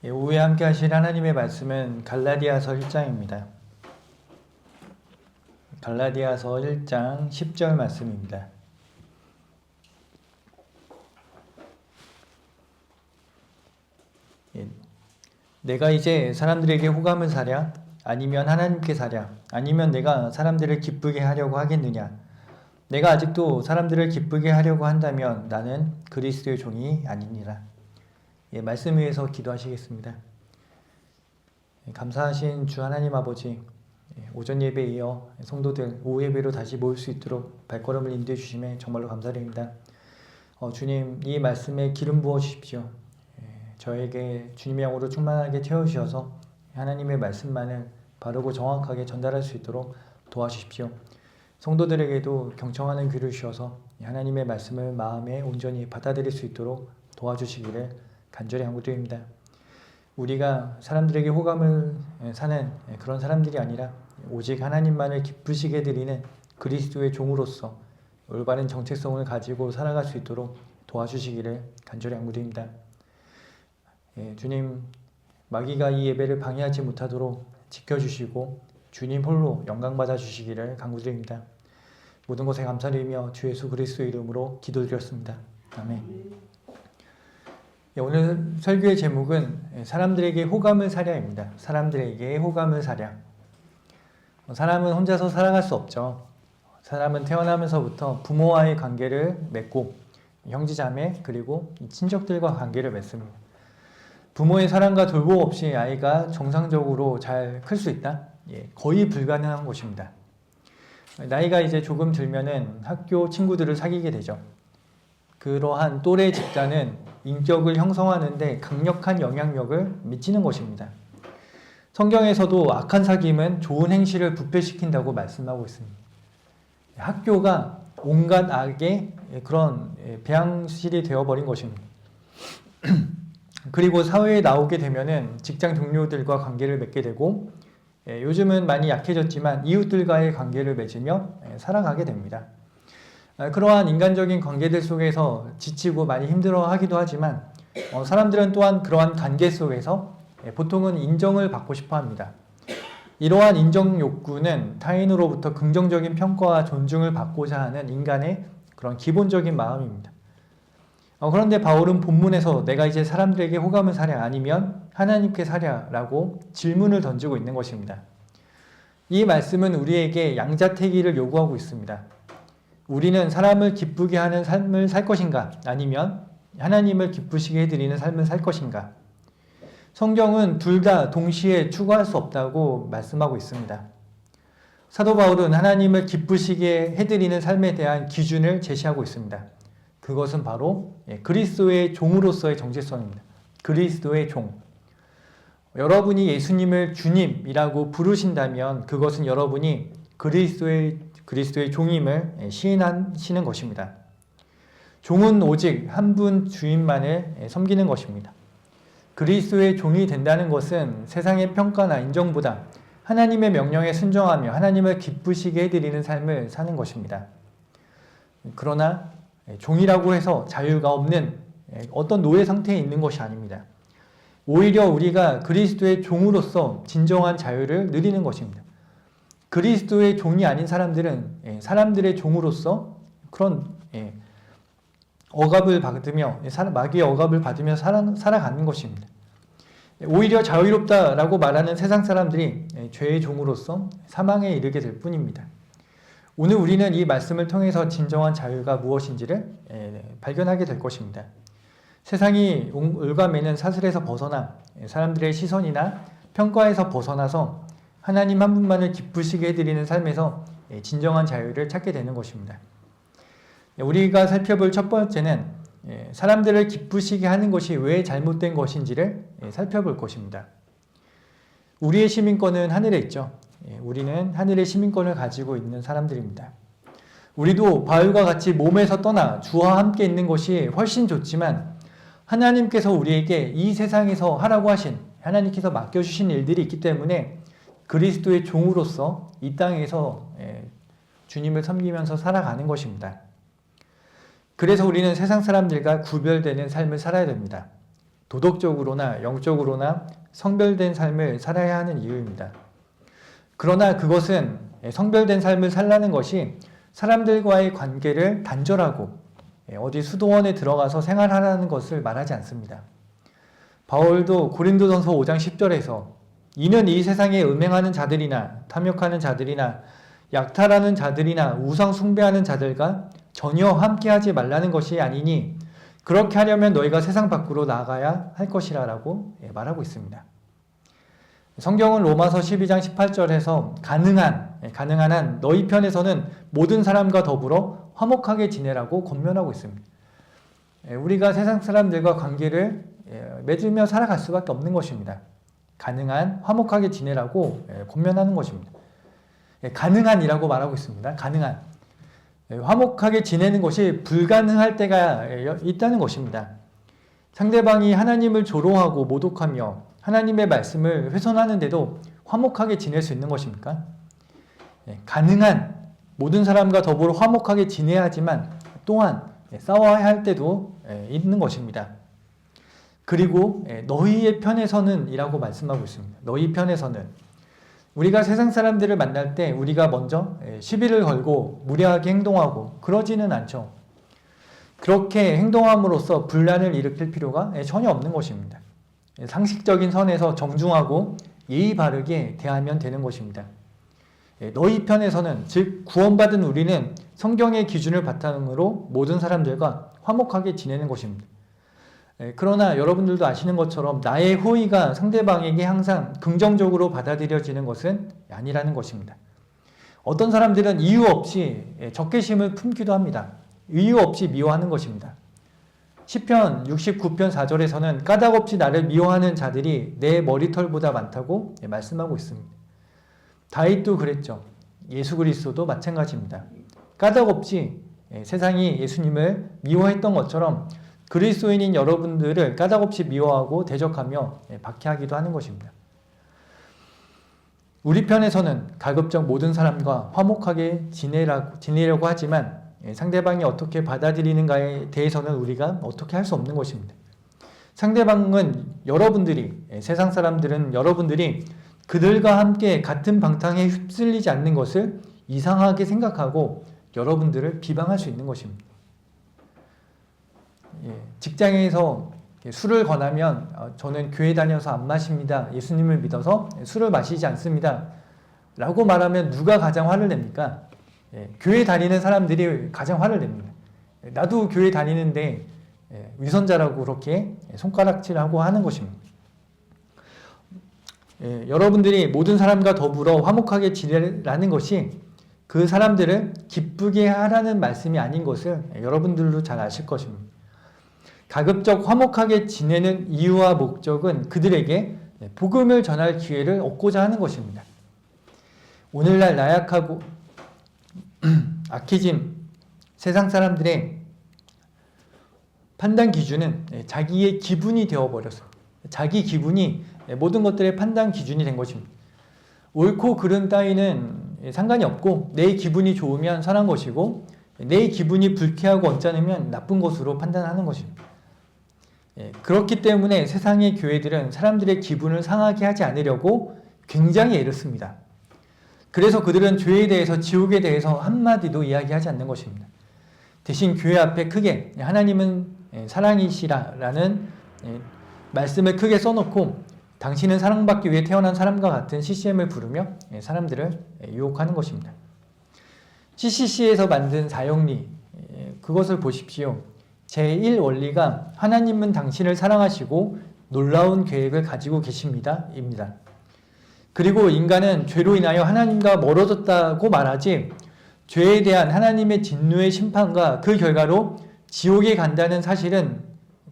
오후에 함께 하실 하나님의 말씀은 갈라디아서 1장입니다. 갈라디아서 1장 10절 말씀입니다. 내가 이제 사람들에게 호감을 사랴? 아니면 하나님께 사랴? 아니면 내가 사람들을 기쁘게 하려고 하겠느냐? 내가 아직도 사람들을 기쁘게 하려고 한다면 나는 그리스도의 종이 아니니라. 말씀 위에서 기도하시겠습니다. 감사하신 주 하나님 아버지, 오전 예배에 이어 성도들 오후 예배로 다시 모일 수 있도록 발걸음을 인도해 주심에 정말로 감사드립니다. 주님, 이 말씀에 기름 부어 주십시오. 저에게 주님의 영으로 충만하게 채워주셔서 하나님의 말씀만을 바르고 정확하게 전달할 수 있도록 도와주십시오. 성도들에게도 경청하는 귀를 주셔서 하나님의 말씀을 마음에 온전히 받아들일 수 있도록 도와주시기를 간절히 간구드립니다. 우리가 사람들에게 호감을 사는 그런 사람들이 아니라 오직 하나님만을 기쁘시게 드리는 그리스도의 종으로서 올바른 정체성을 가지고 살아갈 수 있도록 도와주시기를 간절히 간구드립니다. 주님, 마귀가 이 예배를 방해하지 못하도록 지켜주시고 주님 홀로 영광받아 주시기를 간구드립니다. 모든 것에 감사드리며 주 예수 그리스도의 이름으로 기도드렸습니다. 아멘. 오늘 설교의 제목은 사람들에게 호감을 사랴입니다. 사람들에게 호감을 사랴. 사람은 혼자서 살아갈 수 없죠. 사람은 태어나면서부터 부모와의 관계를 맺고 형제자매 그리고 친척들과 관계를 맺습니다. 부모의 사랑과 돌봄 없이 아이가 정상적으로 잘 클 수 있다? 거의 불가능한 것입니다. 나이가 이제 조금 들면은 학교 친구들을 사귀게 되죠. 그러한 또래 집단은 인격을 형성하는데 강력한 영향력을 미치는 것입니다. 성경에서도 악한 사귐은 좋은 행실을 부패시킨다고 말씀하고 있습니다. 학교가 온갖 악의 그런 배양실이 되어버린 것입니다. 그리고 사회에 나오게 되면은 직장 동료들과 관계를 맺게 되고 요즘은 많이 약해졌지만 이웃들과의 관계를 맺으며 살아가게 됩니다. 그러한 인간적인 관계들 속에서 지치고 많이 힘들어하기도 하지만 사람들은 또한 그러한 관계 속에서 보통은 인정을 받고 싶어 합니다. 이러한 인정 욕구는 타인으로부터 긍정적인 평가와 존중을 받고자 하는 인간의 그런 기본적인 마음입니다. 그런데 바울은 본문에서 내가 이제 사람들에게 호감을 사랴 아니면 하나님께 사랴라고 질문을 던지고 있는 것입니다. 이 말씀은 우리에게 양자택일을 요구하고 있습니다. 우리는 사람을 기쁘게 하는 삶을 살 것인가? 아니면 하나님을 기쁘시게 해드리는 삶을 살 것인가? 성경은 둘 다 동시에 추구할 수 없다고 말씀하고 있습니다. 사도 바울은 하나님을 기쁘시게 해드리는 삶에 대한 기준을 제시하고 있습니다. 그것은 바로 그리스도의 종으로서의 정체성입니다. 그리스도의 종. 여러분이 예수님을 주님이라고 부르신다면 그것은 여러분이 그리스도의 종임을 시인하시는 것입니다. 종은 오직 한 분 주인만을 섬기는 것입니다. 그리스도의 종이 된다는 것은 세상의 평가나 인정보다 하나님의 명령에 순종하며 하나님을 기쁘시게 해드리는 삶을 사는 것입니다. 그러나 종이라고 해서 자유가 없는 어떤 노예 상태에 있는 것이 아닙니다. 오히려 우리가 그리스도의 종으로서 진정한 자유를 누리는 것입니다. 그리스도의 종이 아닌 사람들은 사람들의 종으로서 그런 억압을 받으며 마귀의 억압을 받으며 살아가는 것입니다. 오히려 자유롭다라고 말하는 세상 사람들이 죄의 종으로서 사망에 이르게 될 뿐입니다. 오늘 우리는 이 말씀을 통해서 진정한 자유가 무엇인지를 발견하게 될 것입니다. 세상이 올가매는 사슬에서 벗어나 사람들의 시선이나 평가에서 벗어나서 하나님 한 분만을 기쁘시게 해드리는 삶에서 진정한 자유를 찾게 되는 것입니다. 우리가 살펴볼 첫 번째는 사람들을 기쁘시게 하는 것이 왜 잘못된 것인지를 살펴볼 것입니다. 우리의 시민권은 하늘에 있죠. 우리는 하늘의 시민권을 가지고 있는 사람들입니다. 우리도 바울과 같이 몸에서 떠나 주와 함께 있는 것이 훨씬 좋지만 하나님께서 우리에게 이 세상에서 하라고 하신 하나님께서 맡겨주신 일들이 있기 때문에 그리스도의 종으로서 이 땅에서 주님을 섬기면서 살아가는 것입니다. 그래서 우리는 세상 사람들과 구별되는 삶을 살아야 됩니다. 도덕적으로나 영적으로나 성별된 삶을 살아야 하는 이유입니다. 그러나 그것은 성별된 삶을 살라는 것이 사람들과의 관계를 단절하고 어디 수도원에 들어가서 생활하라는 것을 말하지 않습니다. 바울도 고린도전서 5장 10절에서 이는 이 세상에 음행하는 자들이나 탐욕하는 자들이나 약탈하는 자들이나 우상 숭배하는 자들과 전혀 함께하지 말라는 것이 아니니 그렇게 하려면 너희가 세상 밖으로 나가야 할 것이라고 말하고 있습니다. 성경은 로마서 12장 18절에서 가능한 한 너희 편에서는 모든 사람과 더불어 화목하게 지내라고 권면하고 있습니다. 우리가 세상 사람들과 관계를 맺으며 살아갈 수밖에 없는 것입니다. 가능한 화목하게 지내라고 권면하는 것입니다. 가능한이라고 말하고 있습니다. 가능한. 화목하게 지내는 것이 불가능할 때가 있다는 것입니다. 상대방이 하나님을 조롱하고 모독하며 하나님의 말씀을 훼손하는데도 화목하게 지낼 수 있는 것입니까? 가능한 모든 사람과 더불어 화목하게 지내야 하지만 또한 싸워야 할 때도 있는 것입니다. 그리고 너희의 편에서는 이라고 말씀하고 있습니다. 너희 편에서는 우리가 세상 사람들을 만날 때 우리가 먼저 시비를 걸고 무례하게 행동하고 그러지는 않죠. 그렇게 행동함으로써 분란을 일으킬 필요가 전혀 없는 것입니다. 상식적인 선에서 정중하고 예의 바르게 대하면 되는 것입니다. 너희 편에서는 즉 구원받은 우리는 성경의 기준을 바탕으로 모든 사람들과 화목하게 지내는 것입니다. 그러나 여러분들도 아시는 것처럼 나의 호의가 상대방에게 항상 긍정적으로 받아들여지는 것은 아니라는 것입니다. 어떤 사람들은 이유 없이 적개심을 품기도 합니다. 이유 없이 미워하는 것입니다. 시편 69편 4절에서는 까닭없이 나를 미워하는 자들이 내 머리털보다 많다고 말씀하고 있습니다. 다윗도 그랬죠. 예수 그리스도도 마찬가지입니다. 까닭없이 세상이 예수님을 미워했던 것처럼 그리스도인인 여러분들을 까닭없이 미워하고 대적하며 박해하기도 하는 것입니다. 우리 편에서는 가급적 모든 사람과 화목하게 지내려고 하지만 상대방이 어떻게 받아들이는가에 대해서는 우리가 어떻게 할 수 없는 것입니다. 상대방은 여러분들이, 세상 사람들은 여러분들이 그들과 함께 같은 방탕에 휩쓸리지 않는 것을 이상하게 생각하고 여러분들을 비방할 수 있는 것입니다. 직장에서 술을 권하면 저는 교회 다녀서 안 마십니다. 예수님을 믿어서 술을 마시지 않습니다. 라고 말하면 누가 가장 화를 냅니까? 교회 다니는 사람들이 가장 화를 냅니다. 나도 교회 다니는데 위선자라고 그렇게 손가락질하고 하는 것입니다. 여러분들이 모든 사람과 더불어 화목하게 지내라는 것이 그 사람들을 기쁘게 하라는 말씀이 아닌 것을 여러분들도 잘 아실 것입니다. 가급적 화목하게 지내는 이유와 목적은 그들에게 복음을 전할 기회를 얻고자 하는 것입니다. 오늘날 나약하고 악해진 세상 사람들의 판단 기준은 자기의 기분이 되어버렸어요. 자기 기분이 모든 것들의 판단 기준이 된 것입니다. 옳고 그름 따위는 상관이 없고 내 기분이 좋으면 선한 것이고 내 기분이 불쾌하고 언짢으면 나쁜 것으로 판단하는 것입니다. 그렇기 때문에 세상의 교회들은 사람들의 기분을 상하게 하지 않으려고 굉장히 애를 씁니다. 그래서 그들은 죄에 대해서 지옥에 대해서 한마디도 이야기하지 않는 것입니다. 대신 교회 앞에 크게 하나님은 사랑이시라라는 말씀을 크게 써놓고 당신은 사랑받기 위해 태어난 사람과 같은 CCM을 부르며 사람들을 유혹하는 것입니다. CCC에서 만든 사형리 그것을 보십시오. 제1 원리가 하나님은 당신을 사랑하시고 놀라운 계획을 가지고 계십니다. 입니다. 그리고 인간은 죄로 인하여 하나님과 멀어졌다고 말하지 죄에 대한 하나님의 진노의 심판과 그 결과로 지옥에 간다는 사실은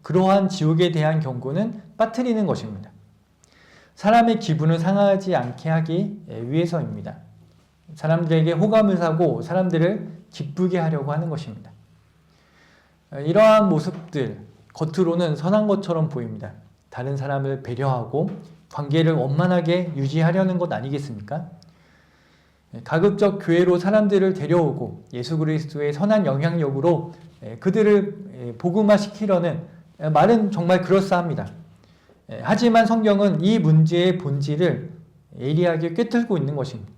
그러한 지옥에 대한 경고는 빠뜨리는 것입니다. 사람의 기분을 상하지 않게 하기 위해서입니다. 사람들에게 호감을 사고 사람들을 기쁘게 하려고 하는 것입니다. 이러한 모습들, 겉으로는 선한 것처럼 보입니다. 다른 사람을 배려하고 관계를 원만하게 유지하려는 것 아니겠습니까? 가급적 교회로 사람들을 데려오고 예수 그리스도의 선한 영향력으로 그들을 복음화시키려는 말은 정말 그럴싸합니다. 하지만 성경은 이 문제의 본질을 예리하게 꿰뚫고 있는 것입니다.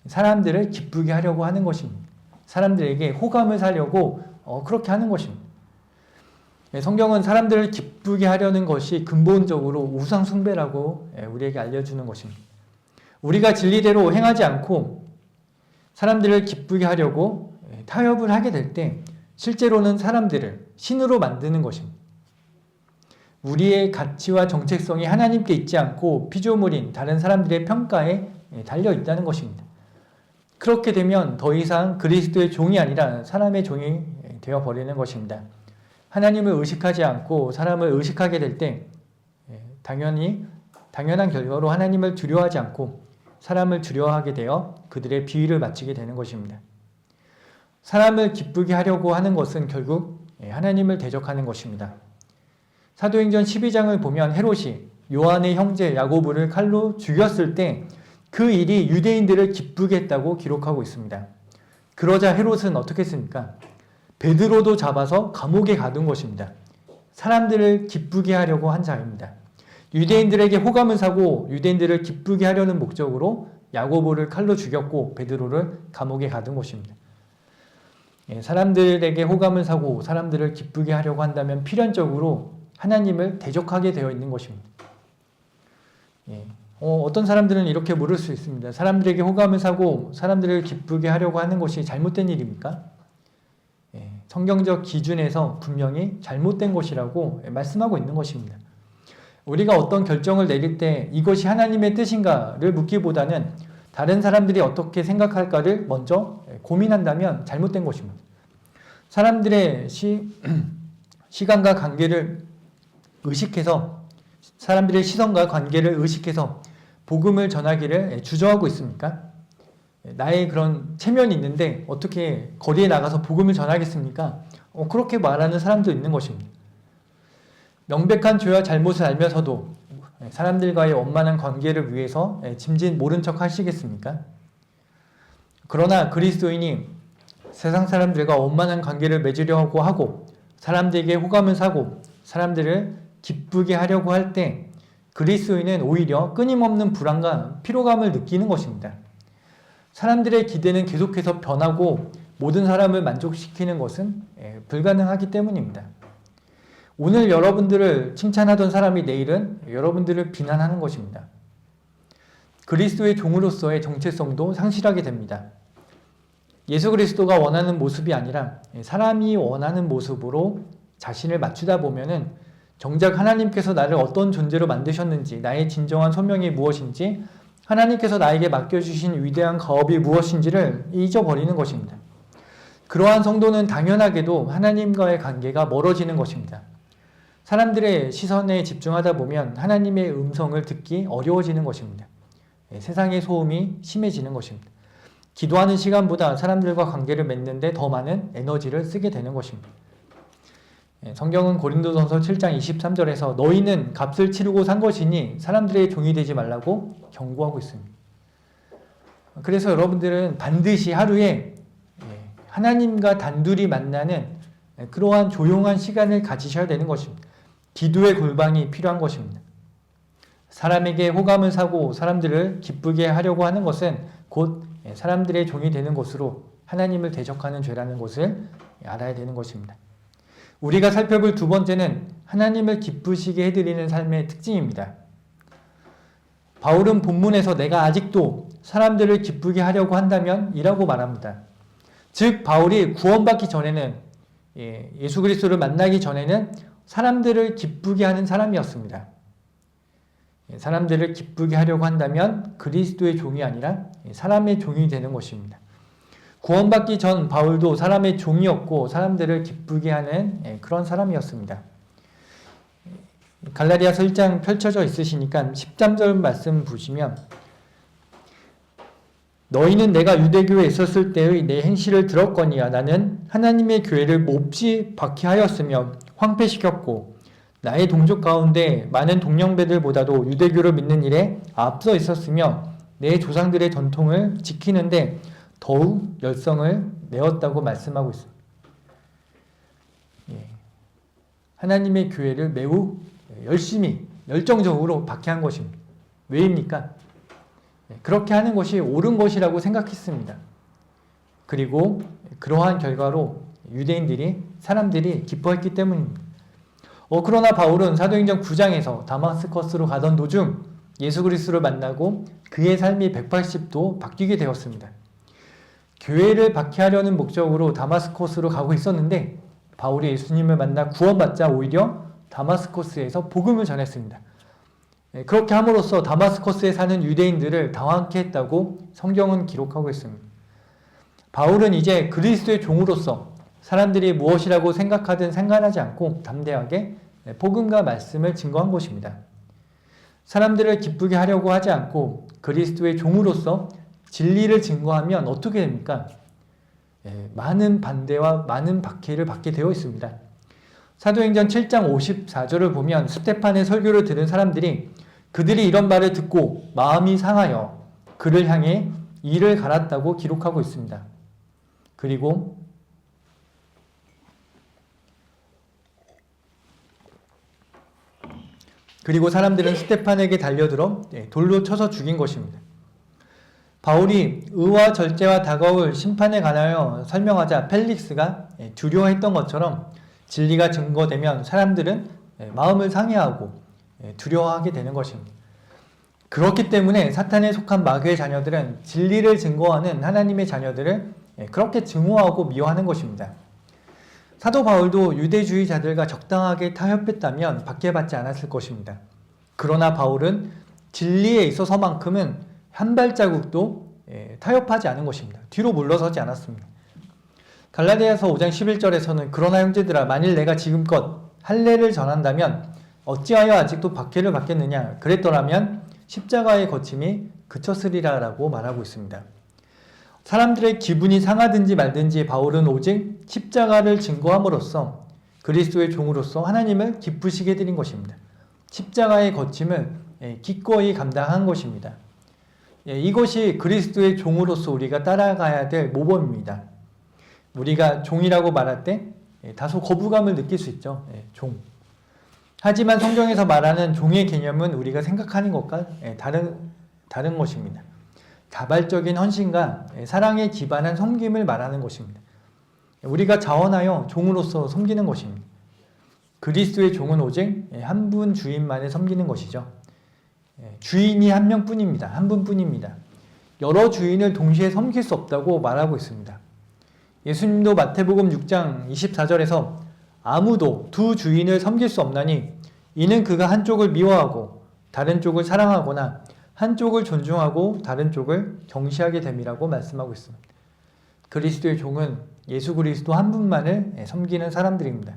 사람들을 기쁘게 하려고 하는 것입니다. 사람들에게 호감을 사려고 그렇게 하는 것입니다. 성경은 사람들을 기쁘게 하려는 것이 근본적으로 우상 숭배라고 우리에게 알려주는 것입니다. 우리가 진리대로 행하지 않고 사람들을 기쁘게 하려고 타협을 하게 될 때 실제로는 사람들을 신으로 만드는 것입니다. 우리의 가치와 정체성이 하나님께 있지 않고 피조물인 다른 사람들의 평가에 달려 있다는 것입니다. 그렇게 되면 더 이상 그리스도의 종이 아니라 사람의 종이 되어버리는 것입니다. 하나님을 의식하지 않고 사람을 의식하게 될 때 당연한 결과로 하나님을 두려워하지 않고 사람을 두려워하게 되어 그들의 비위를 맞추게 되는 것입니다. 사람을 기쁘게 하려고 하는 것은 결국 하나님을 대적하는 것입니다. 사도행전 12장을 보면 헤롯이 요한의 형제 야고보를 칼로 죽였을 때 그 일이 유대인들을 기쁘게 했다고 기록하고 있습니다. 그러자 헤롯은 어떻게 했습니까? 베드로도 잡아서 감옥에 가둔 것입니다. 사람들을 기쁘게 하려고 한 자입니다. 유대인들에게 호감을 사고 유대인들을 기쁘게 하려는 목적으로 야고보를 칼로 죽였고 베드로를 감옥에 가둔 것입니다. 사람들에게 호감을 사고 사람들을 기쁘게 하려고 한다면 필연적으로 하나님을 대적하게 되어 있는 것입니다. 어떤 사람들은 이렇게 물을 수 있습니다. 사람들에게 호감을 사고 사람들을 기쁘게 하려고 하는 것이 잘못된 일입니까? 성경적 기준에서 분명히 잘못된 것이라고 말씀하고 있는 것입니다. 우리가 어떤 결정을 내릴 때 이것이 하나님의 뜻인가를 묻기보다는 다른 사람들이 어떻게 생각할까를 먼저 고민한다면 잘못된 것입니다. 사람들의 시간과 관계를 의식해서 사람들의 시선과 관계를 의식해서 복음을 전하기를 주저하고 있습니까? 나의 그런 체면이 있는데 어떻게 거리에 나가서 복음을 전하겠습니까? 그렇게 말하는 사람도 있는 것입니다. 명백한 죄와 잘못을 알면서도 사람들과의 원만한 관계를 위해서 짐짓 모른 척 하시겠습니까? 그러나 그리스도인이 세상 사람들과 원만한 관계를 맺으려고 하고 사람들에게 호감을 사고 사람들을 기쁘게 하려고 할 때 그리스도인은 오히려 끊임없는 불안과 피로감을 느끼는 것입니다. 사람들의 기대는 계속해서 변하고 모든 사람을 만족시키는 것은 불가능하기 때문입니다. 오늘 여러분들을 칭찬하던 사람이 내일은 여러분들을 비난하는 것입니다. 그리스도의 종으로서의 정체성도 상실하게 됩니다. 예수 그리스도가 원하는 모습이 아니라 사람이 원하는 모습으로 자신을 맞추다 보면은 정작 하나님께서 나를 어떤 존재로 만드셨는지, 나의 진정한 소명이 무엇인지, 하나님께서 나에게 맡겨주신 위대한 가업이 무엇인지를 잊어버리는 것입니다. 그러한 성도는 당연하게도 하나님과의 관계가 멀어지는 것입니다. 사람들의 시선에 집중하다 보면 하나님의 음성을 듣기 어려워지는 것입니다. 세상의 소음이 심해지는 것입니다. 기도하는 시간보다 사람들과 관계를 맺는데 더 많은 에너지를 쓰게 되는 것입니다. 성경은 고린도전서 7장 23절에서 너희는 값을 치르고 산 것이니 사람들의 종이 되지 말라고 경고하고 있습니다. 그래서 여러분들은 반드시 하루에 하나님과 단둘이 만나는 그러한 조용한 시간을 가지셔야 되는 것입니다. 기도의 골방이 필요한 것입니다. 사람에게 호감을 사고 사람들을 기쁘게 하려고 하는 것은 곧 사람들의 종이 되는 것으로 하나님을 대적하는 죄라는 것을 알아야 되는 것입니다. 우리가 살펴볼 두 번째는 하나님을 기쁘시게 해드리는 삶의 특징입니다. 바울은 본문에서 내가 아직도 사람들을 기쁘게 하려고 한다면 이라고 말합니다. 즉 바울이 구원받기 전에는 예수 그리스도를 만나기 전에는 사람들을 기쁘게 하는 사람이었습니다. 사람들을 기쁘게 하려고 한다면 그리스도의 종이 아니라 사람의 종이 되는 것입니다. 구원받기 전 바울도 사람의 종이었고 사람들을 기쁘게 하는 그런 사람이었습니다. 갈라디아서 1장 펼쳐져 있으시니까 13절 말씀 보시면 너희는 내가 유대교에 있었을 때의 내 행실을 들었거니와 나는 하나님의 교회를 몹시 박해하였으며 황폐시켰고 나의 동족 가운데 많은 동년배들보다도 유대교를 믿는 일에 앞서 있었으며 내 조상들의 전통을 지키는데 더욱 열성을 내었다고 말씀하고 있습니다. 하나님의 교회를 매우 열심히 열정적으로 박해한 것입니다. 왜입니까? 그렇게 하는 것이 옳은 것이라고 생각했습니다. 그리고 그러한 결과로 사람들이 기뻐했기 때문입니다. 그러나 바울은 사도행전 9장에서 다마스커스로 가던 도중 예수 그리스도를 만나고 그의 삶이 180도 바뀌게 되었습니다. 교회를 박해하려는 목적으로 다마스커스로 가고 있었는데 바울이 예수님을 만나 구원받자 오히려 다마스커스에서 복음을 전했습니다. 그렇게 함으로써 다마스커스에 사는 유대인들을 당황케 했다고 성경은 기록하고 있습니다. 바울은 이제 그리스도의 종으로서 사람들이 무엇이라고 생각하든 상관하지 않고 담대하게 복음과 말씀을 증거한 것입니다. 사람들을 기쁘게 하려고 하지 않고 그리스도의 종으로서 진리를 증거하면 어떻게 됩니까? 많은 반대와 많은 박해를 받게 되어 있습니다. 사도행전 7장 54절을 보면 스데반의 설교를 들은 사람들이 그들이 이런 말을 듣고 마음이 상하여 그를 향해 이를 갈았다고 기록하고 있습니다. 그리고 사람들은 스데반에게 달려들어 돌로 쳐서 죽인 것입니다. 바울이 의와 절제와 다가올 심판에 관하여 설명하자 펠릭스가 두려워했던 것처럼 진리가 증거되면 사람들은 마음을 상해하고 두려워하게 되는 것입니다. 그렇기 때문에 사탄에 속한 마귀의 자녀들은 진리를 증거하는 하나님의 자녀들을 그렇게 증오하고 미워하는 것입니다. 사도 바울도 유대주의자들과 적당하게 타협했다면 박해받지 않았을 것입니다. 그러나 바울은 진리에 있어서만큼은 한 발자국도 타협하지 않은 것입니다. 뒤로 물러서지 않았습니다. 갈라디아서 5장 11절에서는 그러나 형제들아 만일 내가 지금껏 할례를 전한다면 어찌하여 아직도 박해를 받겠느냐 그랬더라면 십자가의 거침이 그쳤으리라 라고 말하고 있습니다. 사람들의 기분이 상하든지 말든지 바울은 오직 십자가를 증거함으로써 그리스도의 종으로서 하나님을 기쁘시게 해드린 것입니다. 십자가의 거침을 기꺼이 감당한 것입니다. 이것이 그리스도의 종으로서 우리가 따라가야 될 모범입니다. 우리가 종이라고 말할 때 다소 거부감을 느낄 수 있죠. 종. 하지만 성경에서 말하는 종의 개념은 우리가 생각하는 것과 다른 것입니다. 자발적인 헌신과 사랑에 기반한 섬김을 말하는 것입니다. 우리가 자원하여 종으로서 섬기는 것입니다. 그리스도의 종은 오직 한 분 주인만을 섬기는 것이죠. 주인이 한 명뿐입니다. 한 분뿐입니다. 여러 주인을 동시에 섬길 수 없다고 말하고 있습니다. 예수님도 마태복음 6장 24절에서 아무도 두 주인을 섬길 수 없나니 이는 그가 한쪽을 미워하고 다른 쪽을 사랑하거나 한쪽을 존중하고 다른 쪽을 경시하게 됨이라고 말씀하고 있습니다. 그리스도의 종은 예수 그리스도 한 분만을 섬기는 사람들입니다.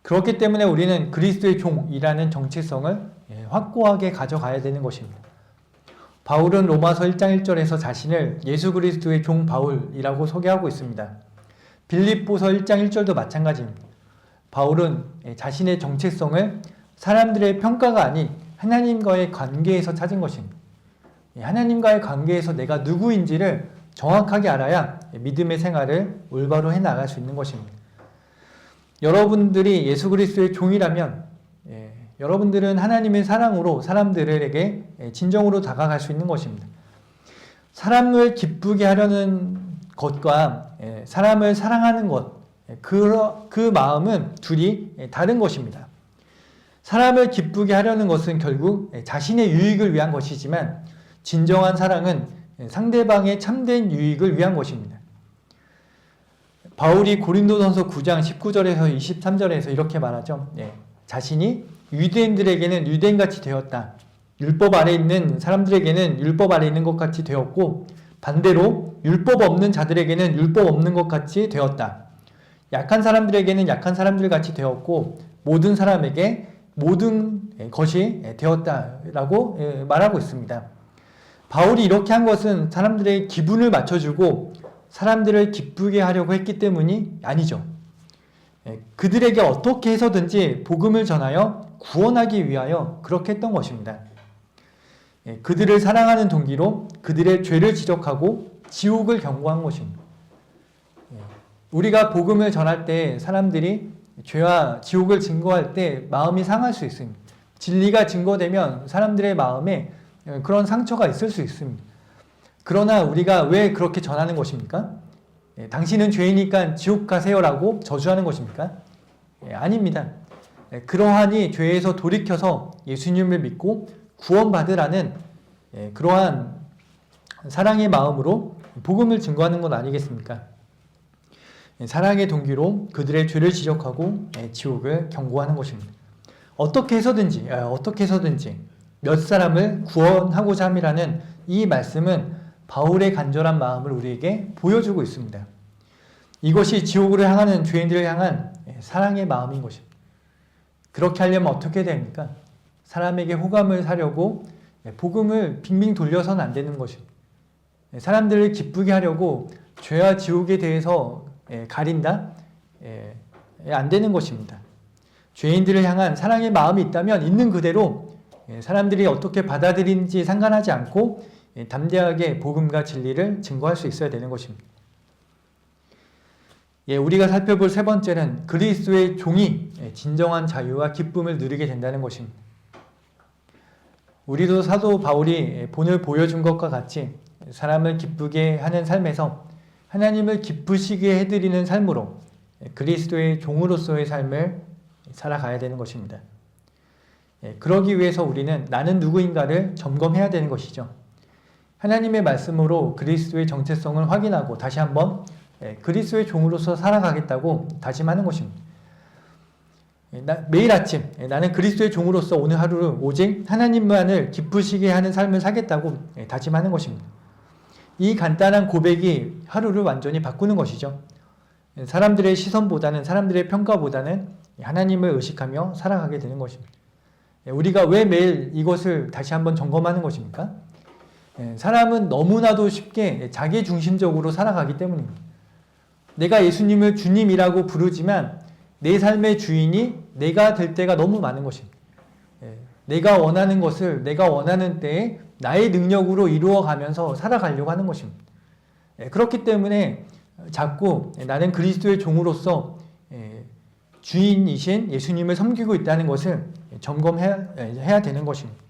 그렇기 때문에 우리는 그리스도의 종이라는 정체성을 확고하게 가져가야 되는 것입니다. 바울은 로마서 1장 1절에서 자신을 예수 그리스도의 종 바울이라고 소개하고 있습니다. 빌립보서 1장 1절도 마찬가지입니다. 바울은 자신의 정체성을 사람들의 평가가 아닌 하나님과의 관계에서 찾은 것입니다. 하나님과의 관계에서 내가 누구인지를 정확하게 알아야 믿음의 생활을 올바로 해나갈 수 있는 것입니다. 여러분들이 예수 그리스도의 종이라면 여러분들은 하나님의 사랑으로 사람들에게 진정으로 다가갈 수 있는 것입니다. 사람을 기쁘게 하려는 것과 사람을 사랑하는 것, 그 마음은 둘이 다른 것입니다. 사람을 기쁘게 하려는 것은 결국 자신의 유익을 위한 것이지만 진정한 사랑은 상대방의 참된 유익을 위한 것입니다. 바울이 고린도전서 9장 19절에서 23절에서 이렇게 말하죠. 자신이 유대인들에게는 유대인같이 되었다. 율법 아래 있는 사람들에게는 율법 아래 있는 것 같이 되었고 반대로 율법 없는 자들에게는 율법 없는 것 같이 되었다. 약한 사람들에게는 약한 사람들 같이 되었고 모든 사람에게 모든 것이 되었다라고 말하고 있습니다. 바울이 이렇게 한 것은 사람들의 기분을 맞춰주고 사람들을 기쁘게 하려고 했기 때문이 아니죠. 그들에게 어떻게 해서든지 복음을 전하여 구원하기 위하여 그렇게 했던 것입니다. 그들을 사랑하는 동기로 그들의 죄를 지적하고 지옥을 경고한 것입니다. 우리가 복음을 전할 때 사람들이 죄와 지옥을 증거할 때 마음이 상할 수 있습니다. 진리가 증거되면 사람들의 마음에 그런 상처가 있을 수 있습니다. 그러나 우리가 왜 그렇게 전하는 것입니까? 당신은 죄이니까 지옥 가세요라고 저주하는 것입니까? 아닙니다. 그러하니 죄에서 돌이켜서 예수님을 믿고 구원받으라는 그러한 사랑의 마음으로 복음을 증거하는 것 아니겠습니까? 사랑의 동기로 그들의 죄를 지적하고 지옥을 경고하는 것입니다. 어떻게 해서든지 몇 사람을 구원하고자 함이라는 이 말씀은 바울의 간절한 마음을 우리에게 보여주고 있습니다. 이것이 지옥으로 향하는 죄인들을 향한 사랑의 마음인 것입니다. 그렇게 하려면 어떻게 됩니까? 사람에게 호감을 사려고 복음을 빙빙 돌려서는 안 되는 것입니다. 사람들을 기쁘게 하려고 죄와 지옥에 대해서 가린다? 안 되는 것입니다. 죄인들을 향한 사랑의 마음이 있다면 있는 그대로 사람들이 어떻게 받아들이는지 상관하지 않고 담대하게 복음과 진리를 증거할 수 있어야 되는 것입니다. 우리가 살펴볼 세 번째는 그리스도의 종이 진정한 자유와 기쁨을 누리게 된다는 것입니다. 우리도 사도 바울이 본을 보여준 것과 같이 사람을 기쁘게 하는 삶에서 하나님을 기쁘시게 해드리는 삶으로 그리스도의 종으로서의 삶을 살아가야 되는 것입니다. 그러기 위해서 우리는 나는 누구인가를 점검해야 되는 것이죠. 하나님의 말씀으로 그리스도의 정체성을 확인하고 다시 한번 그리스도의 종으로서 살아가겠다고 다짐하는 것입니다. 매일 아침 나는 그리스도의 종으로서 오늘 하루를 오직 하나님만을 기쁘시게 하는 삶을 살겠다고 다짐하는 것입니다. 이 간단한 고백이 하루를 완전히 바꾸는 것이죠. 사람들의 시선보다는 사람들의 평가보다는 하나님을 의식하며 살아가게 되는 것입니다. 우리가 왜 매일 이것을 다시 한번 점검하는 것입니까? 사람은 너무나도 쉽게 자기중심적으로 살아가기 때문입니다. 내가 예수님을 주님이라고 부르지만 내 삶의 주인이 내가 될 때가 너무 많은 것입니다. 내가 원하는 것을 내가 원하는 때에 나의 능력으로 이루어가면서 살아가려고 하는 것입니다. 그렇기 때문에 자꾸 나는 그리스도의 종으로서 주인이신 예수님을 섬기고 있다는 것을 점검해야 되는 것입니다.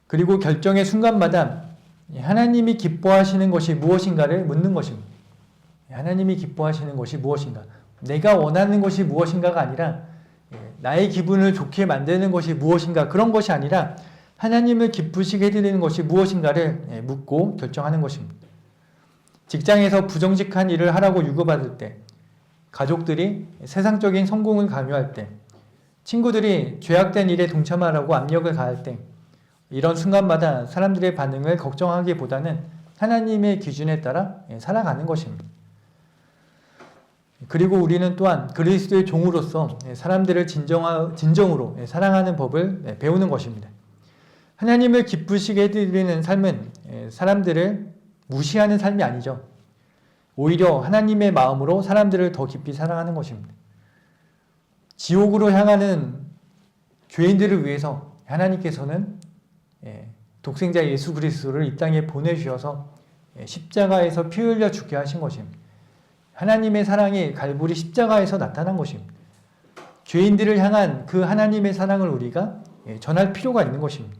그리고 결정의 순간마다 하나님이 기뻐하시는 것이 무엇인가를 묻는 것입니다. 하나님이 기뻐하시는 것이 무엇인가? 내가 원하는 것이 무엇인가가 아니라 나의 기분을 좋게 만드는 것이 무엇인가? 그런 것이 아니라 하나님을 기쁘시게 해드리는 것이 무엇인가를 묻고 결정하는 것입니다. 직장에서 부정직한 일을 하라고 요구받을 때, 가족들이 세상적인 성공을 강요할 때, 친구들이 죄악된 일에 동참하라고 압력을 가할 때, 이런 순간마다 사람들의 반응을 걱정하기보다는 하나님의 기준에 따라 살아가는 것입니다. 그리고 우리는 또한 그리스도의 종으로서 사람들을 진정으로 사랑하는 법을 배우는 것입니다. 하나님을 기쁘시게 해드리는 삶은 사람들을 무시하는 삶이 아니죠. 오히려 하나님의 마음으로 사람들을 더 깊이 사랑하는 것입니다. 지옥으로 향하는 죄인들을 위해서 하나님께서는 독생자 예수 그리스도를 이 땅에 보내주셔서 십자가에서 피 흘려 죽게 하신 것입니다. 하나님의 사랑이 갈보리 십자가에서 나타난 것입니다. 죄인들을 향한 그 하나님의 사랑을 우리가 전할 필요가 있는 것입니다.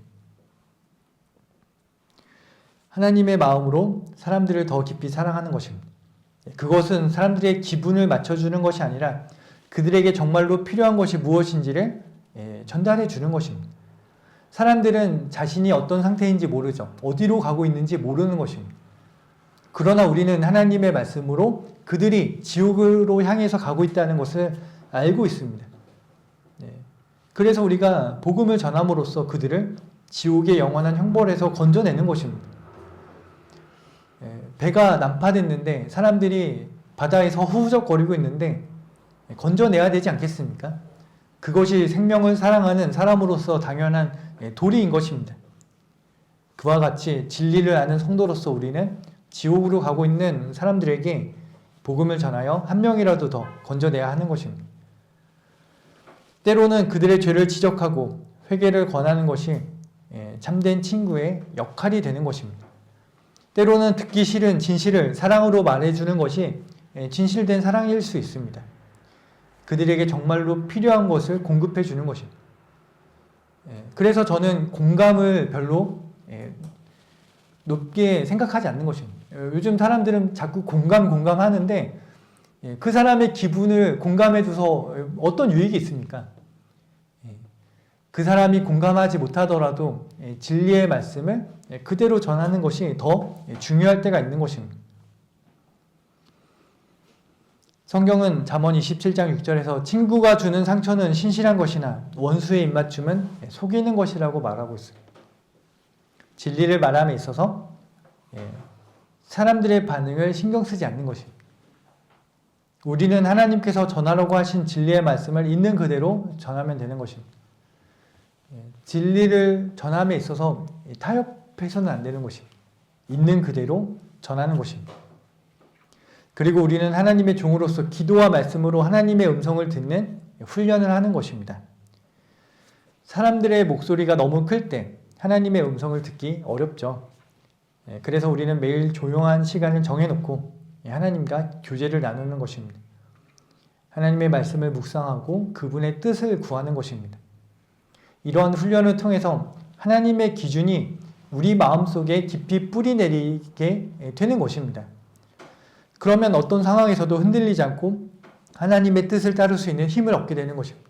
하나님의 마음으로 사람들을 더 깊이 사랑하는 것입니다. 그것은 사람들의 기분을 맞춰주는 것이 아니라 그들에게 정말로 필요한 것이 무엇인지를 전달해 주는 것입니다. 사람들은 자신이 어떤 상태인지 모르죠. 어디로 가고 있는지 모르는 것입니다. 그러나 우리는 하나님의 말씀으로 그들이 지옥으로 향해서 가고 있다는 것을 알고 있습니다. 그래서 우리가 복음을 전함으로써 그들을 지옥의 영원한 형벌에서 건져내는 것입니다. 배가 난파됐는데 사람들이 바다에서 허우적거리고 있는데 건져내야 되지 않겠습니까? 그것이 생명을 사랑하는 사람으로서 당연한 도리인 것입니다. 그와 같이 진리를 아는 성도로서 우리는 지옥으로 가고 있는 사람들에게 복음을 전하여 한 명이라도 더 건져내야 하는 것입니다. 때로는 그들의 죄를 지적하고 회개를 권하는 것이 참된 친구의 역할이 되는 것입니다. 때로는 듣기 싫은 진실을 사랑으로 말해주는 것이 진실된 사랑일 수 있습니다. 그들에게 정말로 필요한 것을 공급해 주는 것입니다. 그래서 저는 공감을 별로 높게 생각하지 않는 것입니다. 요즘 사람들은 자꾸 공감 하는데 그 사람의 기분을 공감해줘서 어떤 유익이 있습니까? 그 사람이 공감하지 못하더라도 진리의 말씀을 그대로 전하는 것이 더 중요할 때가 있는 것입니다. 성경은 잠언 27장 6절에서 친구가 주는 상처는 신실한 것이나 원수의 입맞춤은 속이는 것이라고 말하고 있습니다. 진리를 말함에 있어서 사람들의 반응을 신경 쓰지 않는 것입니다. 우리는 하나님께서 전하라고 하신 진리의 말씀을 있는 그대로 전하면 되는 것입니다. 진리를 전함에 있어서 타협해서는 안 되는 것입니다. 있는 그대로 전하는 것입니다. 그리고 우리는 하나님의 종으로서 기도와 말씀으로 하나님의 음성을 듣는 훈련을 하는 것입니다. 사람들의 목소리가 너무 클 때 하나님의 음성을 듣기 어렵죠. 그래서 우리는 매일 조용한 시간을 정해놓고 하나님과 교제를 나누는 것입니다. 하나님의 말씀을 묵상하고 그분의 뜻을 구하는 것입니다. 이러한 훈련을 통해서 하나님의 기준이 우리 마음속에 깊이 뿌리 내리게 되는 것입니다. 그러면 어떤 상황에서도 흔들리지 않고 하나님의 뜻을 따를 수 있는 힘을 얻게 되는 것입니다.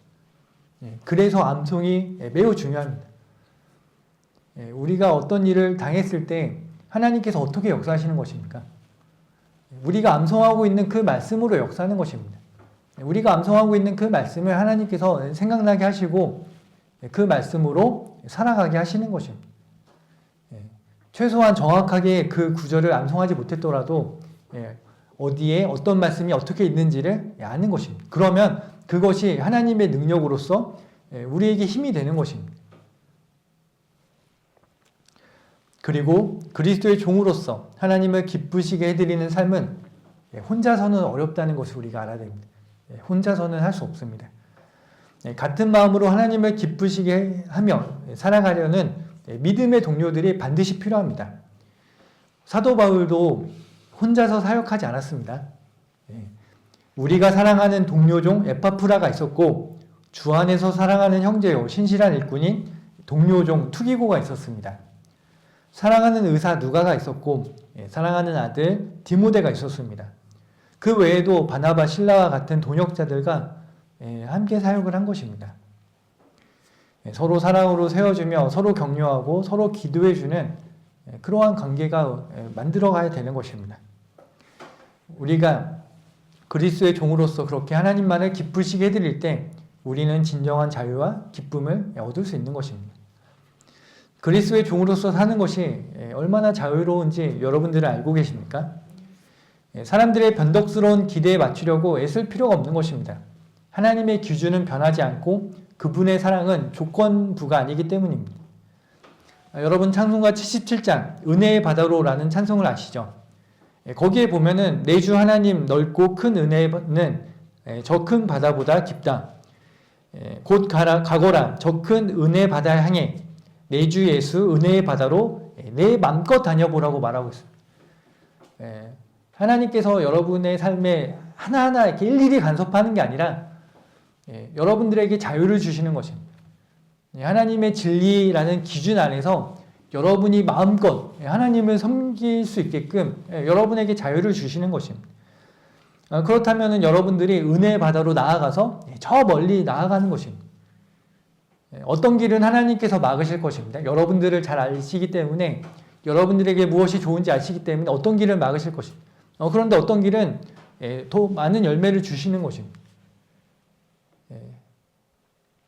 그래서 암송이 매우 중요합니다. 우리가 어떤 일을 당했을 때 하나님께서 어떻게 역사하시는 것입니까? 우리가 암송하고 있는 그 말씀으로 역사하는 것입니다. 우리가 암송하고 있는 그 말씀을 하나님께서 생각나게 하시고 그 말씀으로 살아가게 하시는 것입니다. 최소한 정확하게 그 구절을 암송하지 못했더라도 어디에 어떤 말씀이 어떻게 있는지를 아는 것입니다. 그러면 그것이 하나님의 능력으로서 우리에게 힘이 되는 것입니다. 그리고 그리스도의 종으로서 하나님을 기쁘시게 해드리는 삶은 혼자서는 어렵다는 것을 우리가 알아야 됩니다. 혼자서는 할 수 없습니다. 같은 마음으로 하나님을 기쁘시게 하며 살아가려는 믿음의 동료들이 반드시 필요합니다. 사도 바울도 혼자서 사역하지 않았습니다. 우리가 사랑하는 동료종 에파프라가 있었고 주 안에서 사랑하는 형제요 신실한 일꾼인 동료종 투기고가 있었습니다. 사랑하는 의사 누가가 있었고 사랑하는 아들 디모데가 있었습니다. 그 외에도 바나바 실라와 같은 동역자들과 함께 사역을 한 것입니다. 서로 사랑으로 세워주며 서로 격려하고 서로 기도해주는 그러한 관계가 만들어가야 되는 것입니다. 우리가 그리스도의 종으로서 그렇게 하나님만을 기쁘시게 해드릴 때 우리는 진정한 자유와 기쁨을 얻을 수 있는 것입니다. 그리스도의 종으로서 사는 것이 얼마나 자유로운지 여러분들은 알고 계십니까? 사람들의 변덕스러운 기대에 맞추려고 애쓸 필요가 없는 것입니다. 하나님의 기준은 변하지 않고 그분의 사랑은 조건부가 아니기 때문입니다. 여러분 찬송가 77장 은혜의 바다로라는 찬송을 아시죠? 거기에 보면은 내 주 하나님 넓고 큰 은혜는 저 큰 바다보다 깊다. 곧 가거라 저 큰 은혜 바다 향해 내 주 예수 은혜의 바다로 내 맘껏 다녀보라고 말하고 있습니다. 하나님께서 여러분의 삶에 하나하나 이렇게 일일이 간섭하는 게 아니라 여러분들에게 자유를 주시는 것입니다. 하나님의 진리라는 기준 안에서 여러분이 마음껏 하나님을 섬길 수 있게끔 여러분에게 자유를 주시는 것입니다. 그렇다면 여러분들이 은혜의 바다로 나아가서 저 멀리 나아가는 것입니다. 어떤 길은 하나님께서 막으실 것입니다. 여러분들을 잘 아시기 때문에 여러분들에게 무엇이 좋은지 아시기 때문에 어떤 길을 막으실 것입니다. 그런데 어떤 길은 더 많은 열매를 주시는 것입니다.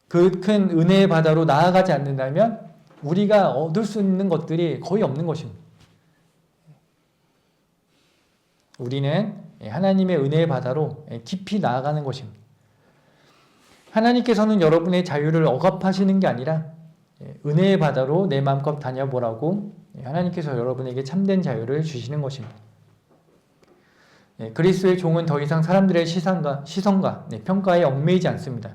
그 큰 은혜의 바다로 나아가지 않는다면 우리가 얻을 수 있는 것들이 거의 없는 것입니다. 우리는 하나님의 은혜의 바다로 깊이 나아가는 것입니다. 하나님께서는 여러분의 자유를 억압하시는 게 아니라 은혜의 바다로 내 마음껏 다녀보라고 하나님께서 여러분에게 참된 자유를 주시는 것입니다. 그리스도의 종은 더 이상 사람들의 시선과 평가에 얽매이지 않습니다.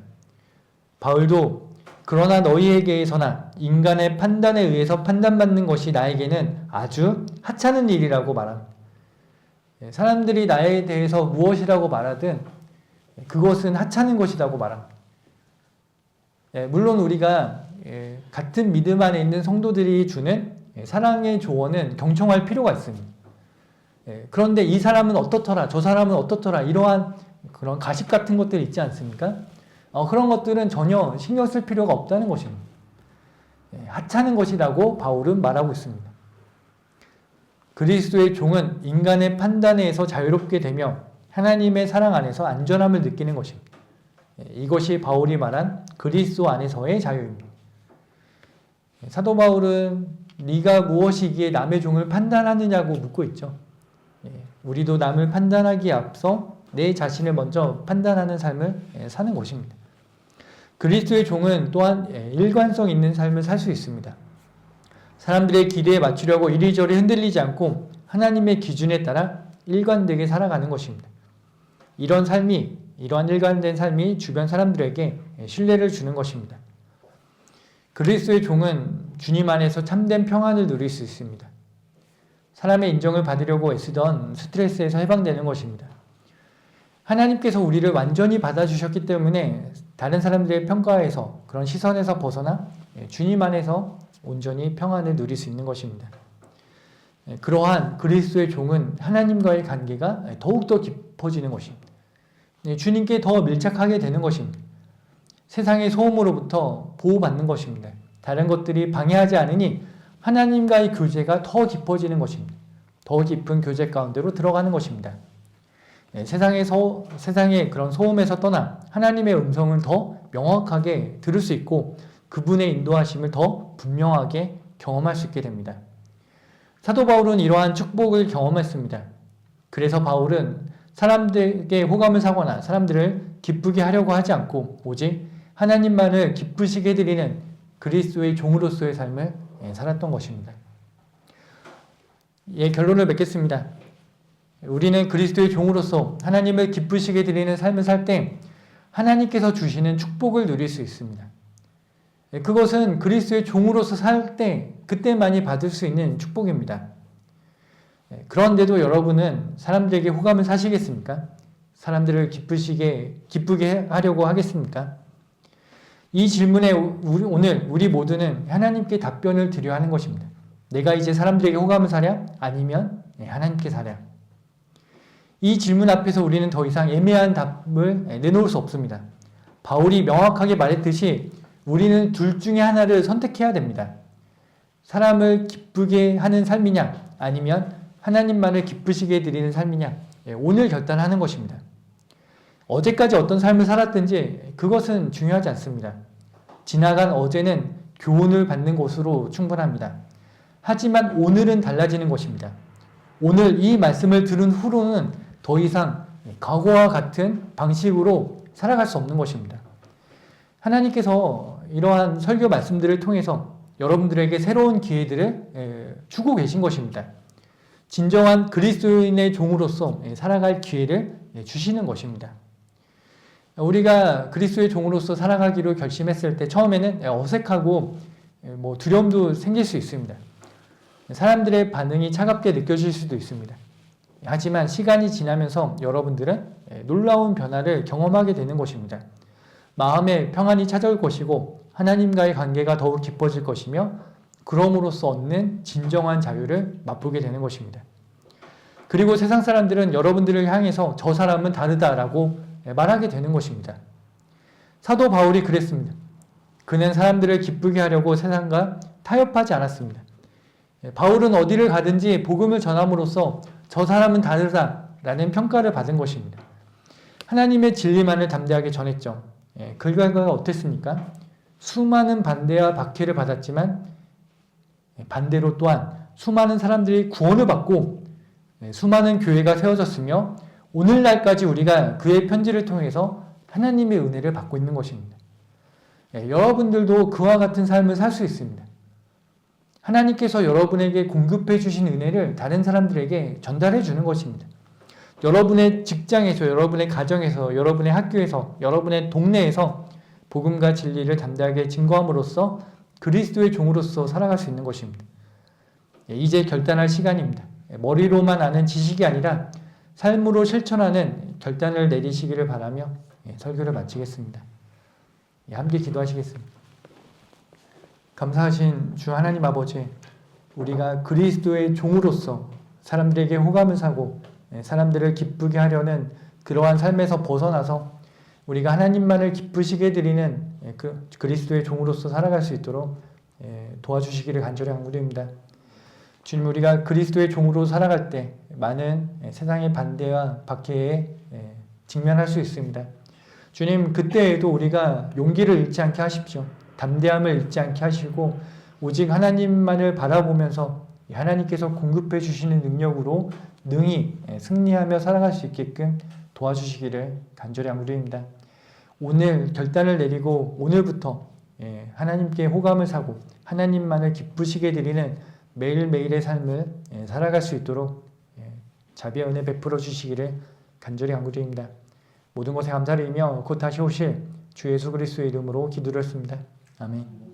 바울도 그러나 너희에게서나 인간의 판단에 의해서 판단받는 것이 나에게는 아주 하찮은 일이라고 말합니다. 사람들이 나에 대해서 무엇이라고 말하든 그것은 하찮은 것이라고 말합니다. 물론 우리가 같은 믿음 안에 있는 성도들이 주는 사랑의 조언은 경청할 필요가 있습니다. 그런데 이 사람은 어떻더라, 저 사람은 어떻더라, 이러한 그런 가십 같은 것들이 있지 않습니까? 그런 것들은 전혀 신경 쓸 필요가 없다는 것입니다. 하찮은 것이라고 바울은 말하고 있습니다. 그리스도의 종은 인간의 판단에서 자유롭게 되며 하나님의 사랑 안에서 안전함을 느끼는 것입니다. 이것이 바울이 말한 그리스도 안에서의 자유입니다. 사도 바울은 네가 무엇이기에 남의 종을 판단하느냐고 묻고 있죠. 우리도 남을 판단하기에 앞서 내 자신을 먼저 판단하는 삶을 사는 것입니다. 그리스도의 종은 또한 일관성 있는 삶을 살 수 있습니다. 사람들의 기대에 맞추려고 이리저리 흔들리지 않고 하나님의 기준에 따라 일관되게 살아가는 것입니다. 이러한 일관된 삶이 주변 사람들에게 신뢰를 주는 것입니다. 그리스도의 종은 주님 안에서 참된 평안을 누릴 수 있습니다. 사람의 인정을 받으려고 애쓰던 스트레스에서 해방되는 것입니다. 하나님께서 우리를 완전히 받아주셨기 때문에 다른 사람들의 평가에서, 그런 시선에서 벗어나 주님 안에서 온전히 평안을 누릴 수 있는 것입니다. 그러한 그리스도의 종은 하나님과의 관계가 더욱더 깊어지는 것입니다. 주님께 더 밀착하게 되는 것입니다. 세상의 소음으로부터 보호받는 것입니다. 다른 것들이 방해하지 않으니 하나님과의 교제가 더 깊어지는 것입니다. 더 깊은 교제 가운데로 들어가는 것입니다. 세상의 그런 소음에서 떠나 하나님의 음성을 더 명확하게 들을 수 있고 그분의 인도하심을 더 분명하게 경험할 수 있게 됩니다. 사도 바울은 이러한 축복을 경험했습니다. 그래서 바울은 사람들에게 호감을 사거나 사람들을 기쁘게 하려고 하지 않고 오직 하나님만을 기쁘시게 드리는 그리스도의 종으로서의 삶을 살았던 것입니다. 결론을 맺겠습니다. 우리는 그리스도의 종으로서 하나님을 기쁘시게 드리는 삶을 살 때 하나님께서 주시는 축복을 누릴 수 있습니다. 그것은 그리스도의 종으로서 살 때 그때만이 받을 수 있는 축복입니다. 그런데도 여러분은 사람들에게 호감을 사시겠습니까? 사람들을 기쁘게 하려고 하겠습니까? 이 질문에 오늘 우리 모두는 하나님께 답변을 드려야 하는 것입니다. 내가 이제 사람들에게 호감을 사랴? 아니면 하나님께 사랴? 이 질문 앞에서 우리는 더 이상 애매한 답을 내놓을 수 없습니다. 바울이 명확하게 말했듯이 우리는 둘 중에 하나를 선택해야 됩니다. 사람을 기쁘게 하는 삶이냐 아니면 하나님만을 기쁘시게 드리는 삶이냐, 오늘 결단하는 것입니다. 어제까지 어떤 삶을 살았든지 그것은 중요하지 않습니다. 지나간 어제는 교훈을 받는 것으로 충분합니다. 하지만 오늘은 달라지는 것입니다. 오늘 이 말씀을 들은 후로는 더 이상 과거와 같은 방식으로 살아갈 수 없는 것입니다. 하나님께서 이러한 설교 말씀들을 통해서 여러분들에게 새로운 기회들을 주고 계신 것입니다. 진정한 그리스도인의 종으로서 살아갈 기회를 주시는 것입니다. 우리가 그리스도의 종으로서 살아가기로 결심했을 때 처음에는 어색하고 두려움도 생길 수 있습니다. 사람들의 반응이 차갑게 느껴질 수도 있습니다. 하지만 시간이 지나면서 여러분들은 놀라운 변화를 경험하게 되는 것입니다. 마음의 평안이 찾아올 것이고 하나님과의 관계가 더욱 깊어질 것이며 그럼으로써 얻는 진정한 자유를 맛보게 되는 것입니다. 그리고 세상 사람들은 여러분들을 향해서 저 사람은 다르다라고 말하게 되는 것입니다. 사도 바울이 그랬습니다. 그는 사람들을 기쁘게 하려고 세상과 타협하지 않았습니다. 바울은 어디를 가든지 복음을 전함으로써 저 사람은 다르다라는 평가를 받은 것입니다. 하나님의 진리만을 담대하게 전했죠. 그 결과가 어땠습니까? 수많은 반대와 박해를 받았지만 반대로 또한 수많은 사람들이 구원을 받고 수많은 교회가 세워졌으며 오늘날까지 우리가 그의 편지를 통해서 하나님의 은혜를 받고 있는 것입니다. 여러분들도 그와 같은 삶을 살 수 있습니다. 하나님께서 여러분에게 공급해 주신 은혜를 다른 사람들에게 전달해 주는 것입니다. 여러분의 직장에서, 여러분의 가정에서, 여러분의 학교에서, 여러분의 동네에서 복음과 진리를 담대하게 증거함으로써 그리스도의 종으로서 살아갈 수 있는 것입니다. 이제 결단할 시간입니다. 머리로만 아는 지식이 아니라 삶으로 실천하는 결단을 내리시기를 바라며 설교를 마치겠습니다. 함께 기도하시겠습니다. 감사하신 주 하나님 아버지, 우리가 그리스도의 종으로서 사람들에게 호감을 사고 사람들을 기쁘게 하려는 그러한 삶에서 벗어나서 우리가 하나님만을 기쁘시게 드리는 그 그리스도의 종으로서 살아갈 수 있도록 도와주시기를 간절히 간구드립니다. 주님, 우리가 그리스도의 종으로 살아갈 때 많은 세상의 반대와 박해에 직면할 수 있습니다. 주님, 그때에도 우리가 용기를 잃지 않게 하십시오. 담대함을 잃지 않게 하시고 오직 하나님만을 바라보면서 하나님께서 공급해 주시는 능력으로 능히 승리하며 살아갈 수 있게끔 도와주시기를 간절히 간구드립니다. 오늘 결단을 내리고 오늘부터 하나님께 호감을 사고 하나님만을 기쁘시게 드리는 매일매일의 삶을 살아갈 수 있도록 자비의 은혜 베풀어 주시기를 간절히 간구드립니다. 모든 것에 감사드리며 곧 다시 오실 주 예수 그리스도의 이름으로 기도를 했습니다. 아멘.